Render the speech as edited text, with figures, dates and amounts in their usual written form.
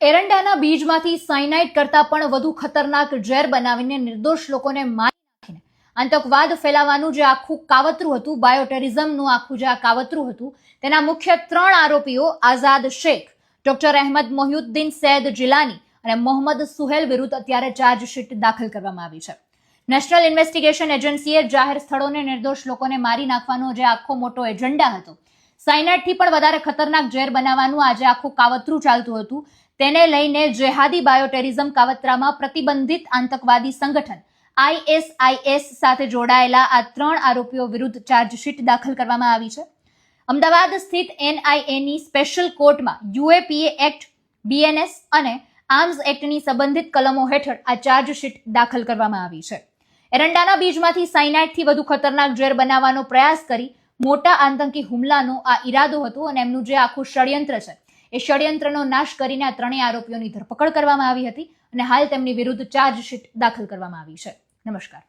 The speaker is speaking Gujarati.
એરંડાના બીજમાંથી સાયનાઇડ કરતાં પણ વધુ ખતરનાક ઝેર બનાવીને નિર્દોષ લોકોને મારી નાખીને આતંકવાદ ફેલાવવાનું જે આખું કાવતરું હતું, બાયોટેરિઝમનું આખું જે આ કાવતરું હતું, તેના મુખ્ય 3 આરોપીઓ આઝાદ શેખ, ડોક્ટર અહેમદ મોહિઉદ્દીન સૈદ જિલાની અને મોહમ્મદ સુહેલ વિરુદ્ધ અત્યારે ચાર્જશીટ દાખલ કરવામાં આવી છે. નેશનલ ઇન્વેસ્ટિગેશન એજન્સીએ જાહેર સ્થળોને નિર્દોષ લોકોને મારી નાખવાનો જે આખો મોટો એજન્ડા હતો, સાયનાઇડથી પણ વધારે ખતરનાક ઝેર બનાવવાનું આજે આખું કાવતરું ચાલતું હતું, તેને લઈને જેહાદી બાયોટેરિઝમ કાવતરામાં પ્રતિબંધિત આતંકવાદી સંગઠન ISIS સાથે જોડાયેલા આ 3 આરોપીઓ વિરુદ્ધ ચાર્જશીટ દાખલ કરવામાં આવી છે. અમદાવાદ સ્થિત NIAની સ્પેશિયલ કોર્ટમાં UAPA એક્ટ, BNS અને આર્મ્સ એક્ટની સંબંધિત કલમો હેઠળ આ ચાર્જશીટ દાખલ કરવામાં આવી છે. એરંડાના બીજમાંથી સાયનાઇડથી વધુ ખતરનાક ઝેર બનાવવાનો પ્રયાસ કરી મોટા આતંકી હુમલાનો આ ઈરાદો હતો અને એમનું જે આખું ષડયંત્ર છે, એ ષડયંત્રનો નાશ કરીને આ 3 આરોપીઓની ધરપકડ કરવામાં આવી હતી અને હાલ તેમની વિરુદ્ધ ચાર્જશીટ દાખલ કરવામાં આવી છે. નમસ્કાર.